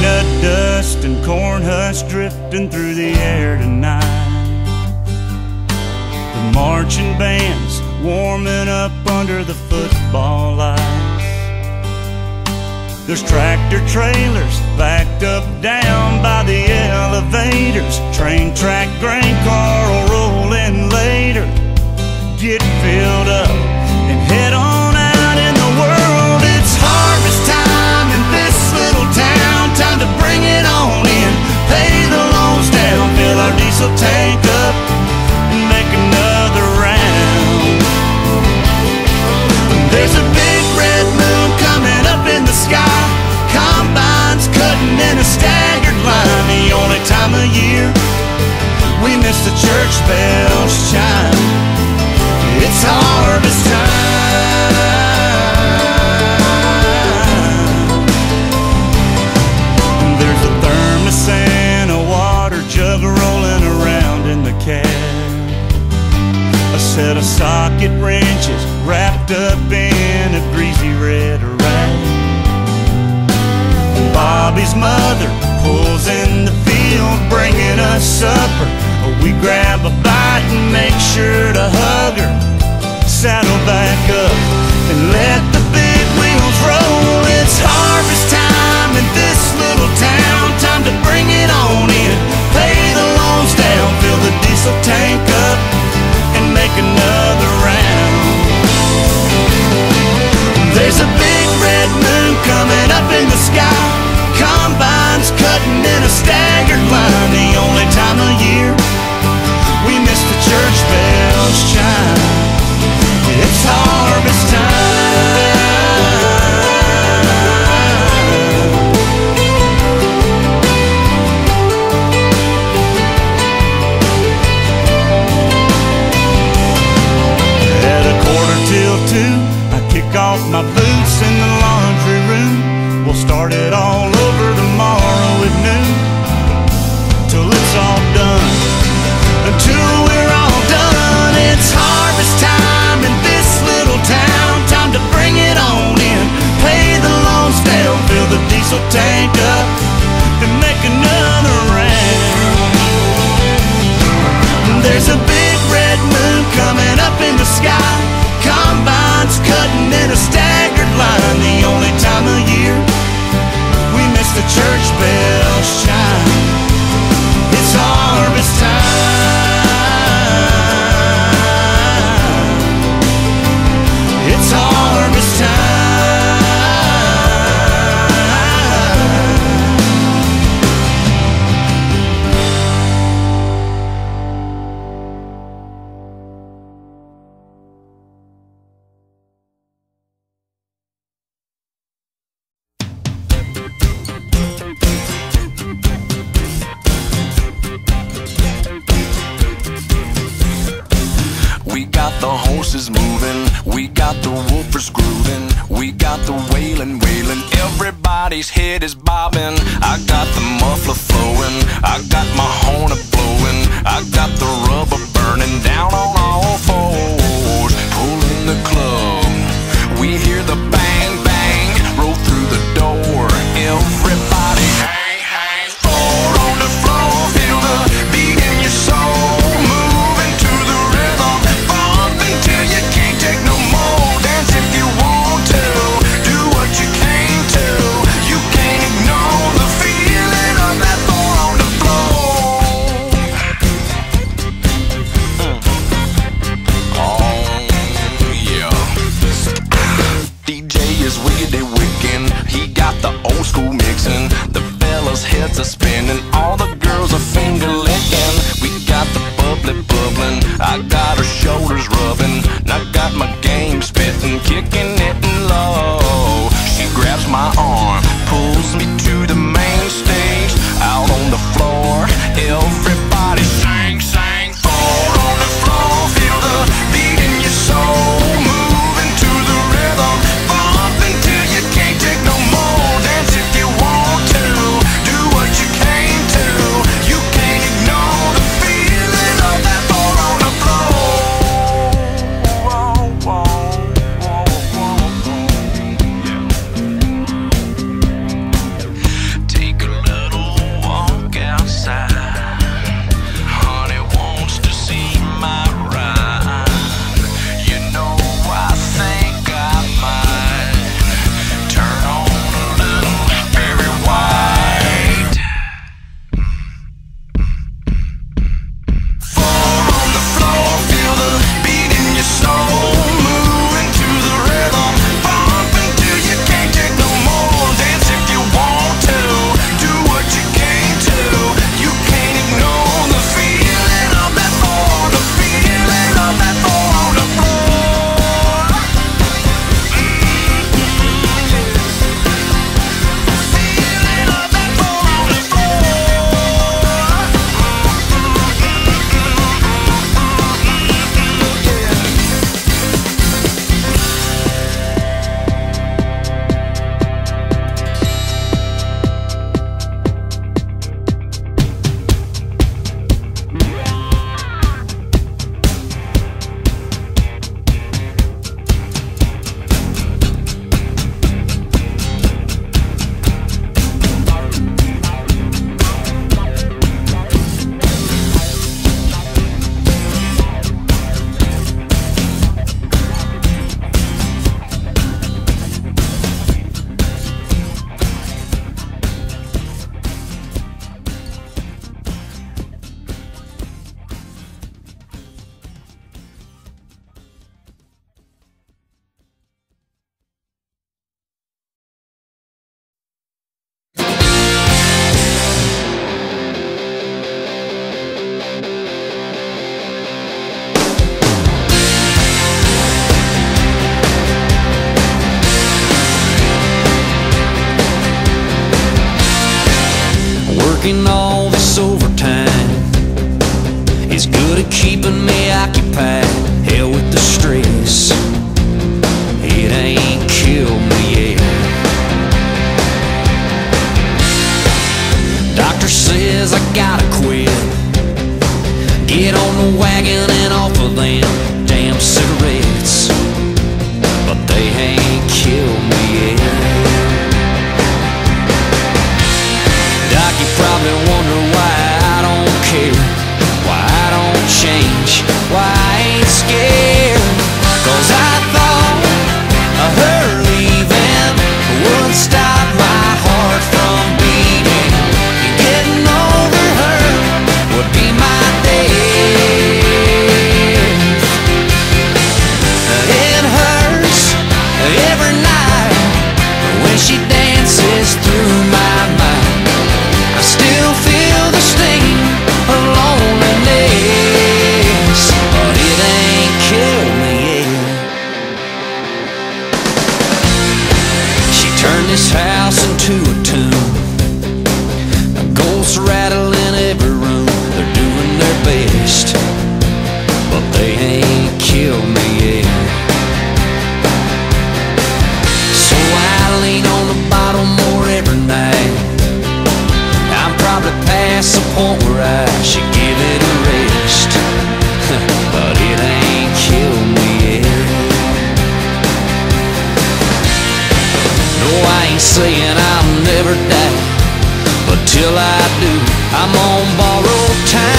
Peanut dust and corn husks drifting through the air tonight. The marching band's warming up under the football lights. There's tractor trailers backed up down by the elevators. Train track grain car will roll in later. Get filled up and head on out in the world. It's harvest time in this little town. Time to bring it on in, pay the loans down, fill our diesel tank up and make another round. There's a big red moon coming up in the sky. Combines cutting in a staggered line. The only time of year we miss the church bells chime. It's harvest time. There's a thermos and a water jug rolling around in the cab. A set of socket wrenches wrapped up in a greasy red rag. Bobby's mother pulls in the field, bringing us supper. We grab a bite and make sure to hug her. Saddle back up and let the big wheels roll. It's harvest time in this little town. Time to bring it on in, pay the loans down, fill the diesel tank up and make another round. There's a big red moon coming up in the sky. Combines cutting in a staggered line. The only time of year we miss the church bells chime. It's harvest time. At 1:45, I kick off my boots in the laundry room. We'll start it all over tomorrow at noon, till it's all done, until we're all done. It's harvest time in this little town. Time to bring it on in, pay the loans down, fill the diesel tank up and make another round. There's a big red moon coming up in the sky. Combines cutting in a staggered line. The only time of year we miss the church bells chime. It's harvest time. It's harvest time. We got the horses moving, we got the woofers grooving, we got the wailing, wailing. Everybody's head is bobbing. I got the muffler flowing, I got my horn blowing, I got the rubber burning down on all fours. Pulling the club, we hear the bang bang roll through the door. Everybody hang, hang, fall on the floor, feel the beat in your soul. If you want to, do what you came to. You can't ignore the feeling. working all this overtime is good at keeping me occupied. Hell with the stress, it ain't killed me yet. Doctor says I gotta quit, get on the wagon and off of them damn cigarettes, but they ain't killed me yet. Doc, you probably wonder why I don't care, why I don't change, why I ain't scared. 'Cause I thought her leaving would stop my heart from beating, and getting over her would be my death. It hurts every night when she dances through my mind. I still feel the sting of loneliness, but it ain't killed me yet. She turned this house into a tomb, ghosts rattle in every room. They're doing their best, but they ain't killed me yet. So I lean on the bottle more every night. I'm probably past the point where I should give it a rest, but it ain't killed me yet. No, I ain't saying I'll never die, but till I do, I'm on borrowed time.